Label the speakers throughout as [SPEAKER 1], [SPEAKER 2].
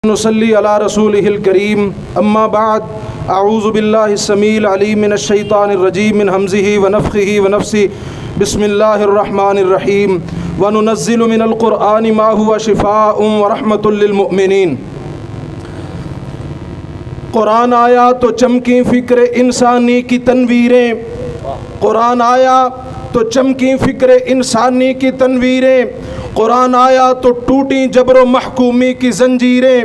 [SPEAKER 1] نصلی علی رسولہ الکریم اما بعد اعوذ باللہ السمیع العلیم من الشیطان الرجیم من ہمزہ ونفخہ ونفثہ بسم اللہ الرحمن الرحیم وننزل من القرآن ما هو شفاء ورحمۃ للمؤمنین۔ قرآن آیا تو چمکی فکر انسانی کی تنویریں، قرآن آیا تو چمکی فکر انسانی کی تنویریں، قرآن آیا تو ٹوٹی جبر و محکومی کی زنجیریں،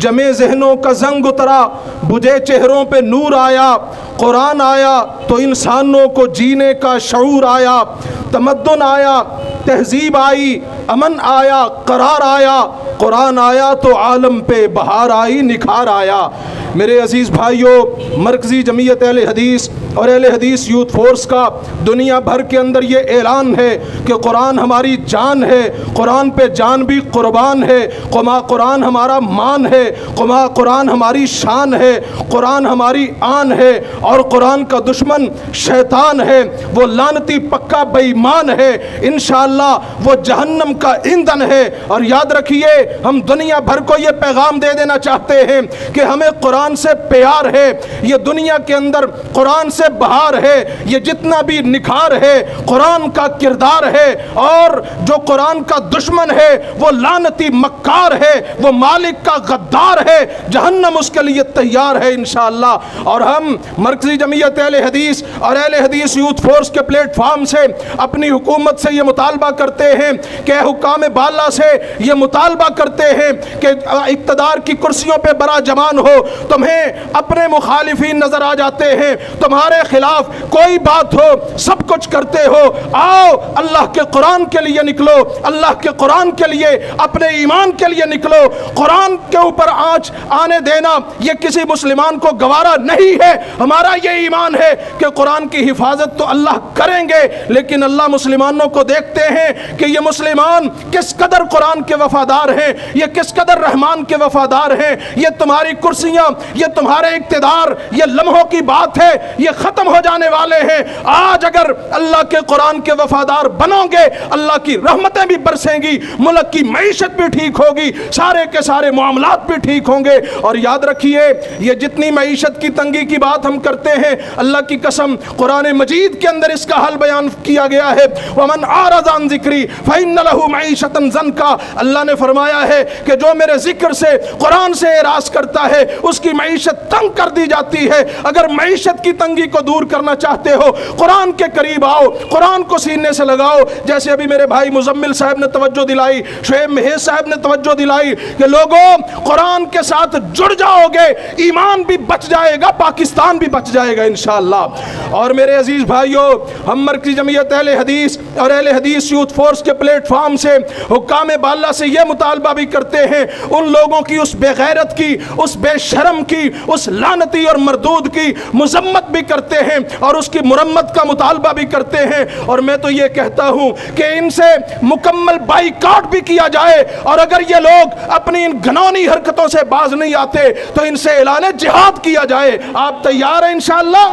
[SPEAKER 1] جمے ذہنوں کا زنگ اترا بجھے چہروں پہ نور آیا، قرآن آیا تو انسانوں کو جینے کا شعور آیا، تمدن آیا، تہذیب آئی، امن آیا، قرار آیا، قرآن آیا تو عالم پہ بہار آئی، نکھار آیا۔ میرے عزیز بھائیوں، مرکزی جمعیت اہل حدیث اور اہل حدیث یوتھ فورس کا دنیا بھر کے اندر یہ اعلان ہے کہ قرآن ہماری جان ہے، قرآن پہ جان بھی قربان ہے، قرآن ہمارا مان ہے، قرآن ہماری شان ہے، قرآن ہماری آن ہے، اور قرآن کا دشمن شیطان ہے، وہ لعنتی پکا بے ایمان ہے، انشاءاللہ وہ جہنم کا ایندھن ہے۔ اور یاد رکھیے، ہم دنیا بھر کو یہ پیغام دے دینا چاہتے ہیں کہ ہمیں قرآن سے پیار ہے، یہ دنیا کے اندر قرآن سے بہار ہے، یہ جتنا بھی نکھار ہے قرآن کا کردار ہے، اور جو قرآن کا دشمن ہے وہ لعنتی مکار ہے، وہ مالک کا غدار ہے، جہنم اس کے لیے تیار ہے انشاءاللہ۔ اور ہم مرکزی جمعیت اہل حدیث اور اہل حدیث یوتھ فورس کے پلیٹ فارم سے اپنی حکومت سے یہ مطالبہ کرتے ہیں کہ حکام بالا سے یہ مطالبہ کرتے ہیں کہ اقتدار کی کرسیوں پہ برا جمان ہو، تمہیں اپنے مخالفین نظر آ جاتے ہیں، تمہارے خلاف کوئی بات ہو سب کچھ کرتے ہو، آؤ اللہ کے قرآن کے لیے نکلو، اللہ کے قرآن کے لیے، اپنے ایمان کے لیے نکلو۔ قرآن کے اوپر آنچ آنے دینا یہ کسی مسلمان کو گوارا نہیں ہے۔ ہمارا یہ ایمان ہے کہ قرآن کی حفاظت تو اللہ کریں گے، لیکن اللہ مسلمانوں کو دیکھتے ہیں کہ یہ مسلمان کس قدر قرآن کے وفادار ہیں، یہ کس قدر رحمان کے وفادار ہیں۔ یہ تمہاری کرسیاں، یہ تمہارے اقتدار، یہ لمحوں کی بات ہے، یہ ختم ہو جانے والے ہیں۔ آج اگر اللہ کے قرآن کے وفادار بنو گے، اللہ کی رحمتیں بھی برسیں گی، ملک کی معیشت بھی ٹھیک ہوگی، سارے کے سارے معاملات بھی ٹھیک ہوں گے۔ اور یاد رکھیے، یہ جتنی معیشت کی تنگی کی بات ہم کرتے ہیں، اللہ کی قسم قرآن مجید کے اندر اس کا حل بیان کیا گیا ہے۔ وَمَنْ أَعْرَضَ عَنْ ذِكْرِي فَإِنَّ لَهُ مَعِيشَةً ضَنْكًا، اللہ نے فرمایا ہے کہ جو میرے ذکر سے، قرآن سے اعراض کرتا ہے اس کی معیشت تنگ کر دی جاتی ہے۔ اگر معیشت کی تنگی کو دور کرنا چاہتے ہو، قرآن کے قریب آؤ، قرآن کو سینے سے لگاؤ۔ جیسے ابھی میرے بھائی مزمل صاحب نے توجہ دلائی، شعیب مہیز صاحب نے توجہ دلائی کہ لوگوں قرآن کے ساتھ جڑ جاؤ گے، ایمان بھی بچ جائے گا، پاکستان بھی بچ جائے گا انشاءاللہ۔ اور میرے عزیز بھائیوں، ہم مرکزی جمعیت اہل حدیث اور اہل حدیث یوتھ فورس کے پلیٹ فارم سے حکام بالا سے یہ مطالبہ بھی کرتے ہیں، ان لوگوں کی اس بے غیرت کی، اس بے شرم کی، اس لعنتی اور مردود کی مذمت بھی کرتے ہیں اور اس کی مرمت کا مطالبہ بھی کرتے ہیں۔ اور میں تو یہ کہتا ہوں کہ ان سے مکمل بائیکاٹ بھی کیا جائے، اور اگر یہ لوگ اپنی ان گھنونی حرکتوں سے باز نہیں آتے تو ان سے اعلان جہاد کیا جائے۔ آپ تیار ہیں انشاءاللہ؟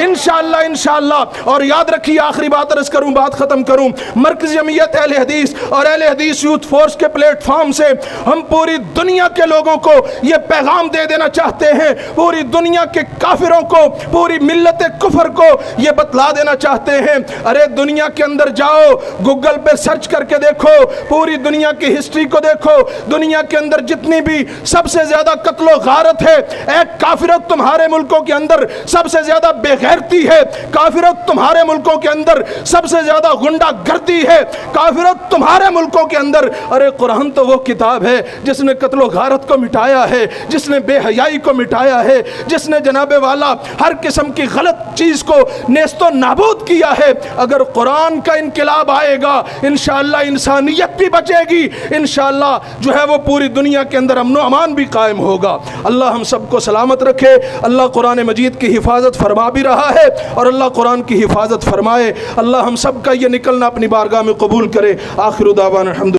[SPEAKER 1] انشاءاللہ انشاءاللہ۔ اور یاد رکھیے، آخری بات عرض کروں، بات ختم کروں، مرکزی جمعیت اہل حدیث اور اہل حدیث یوتھ فورس کے پلیٹ فارم سے ہم پوری دنیا کے لوگوں کو یہ پیغام دے دینا چاہتے ہیں، پوری دنیا کے کافروں کو، پوری ملت کفر کو یہ بتلا دینا چاہتے ہیں۔ ارے دنیا کے اندر جاؤ، گوگل پہ سرچ کر کے دیکھو، پوری دنیا کی ہسٹری کو دیکھو، دنیا کے اندر جتنی بھی سب سے زیادہ قتل و غارت ہے، ایک کافرت تمہارے ملکوں کے اندر سب سے زیادہ بے غیرتی ہے، کافرت تمہارے ملکوں کے اندر سب سے زیادہ غنڈہ گردی ہے، کافرت تمہارے ملکوں کے اندر۔ ارے قرآن تو وہ کتاب ہے جس نے قتل و غارت کو مٹایا ہے، جس نے بے حیائی کو مٹایا ہے، جس نے جناب والا ہر قسم کی غلط چیز کو نیست و نابود کیا ہے۔ اگر قرآن کا انقلاب آئے گا، انشاءاللہ انسانیت بھی بچے گی، انشاءاللہ جو ہے وہ پوری دنیا کے اندر امن و امان بھی قائم ہوگا۔ اللہ ہم سب کو سلامت رکھے، اللہ قرآن مجید کی حفاظت فرما بھی رہا ہے، اور اللہ قرآن کی حفاظت فرمائے۔ اللہ ہم سب کا یہ نکلنا اپنی بارگاہ میں قبول کرے۔ آخر دعوانا الحمد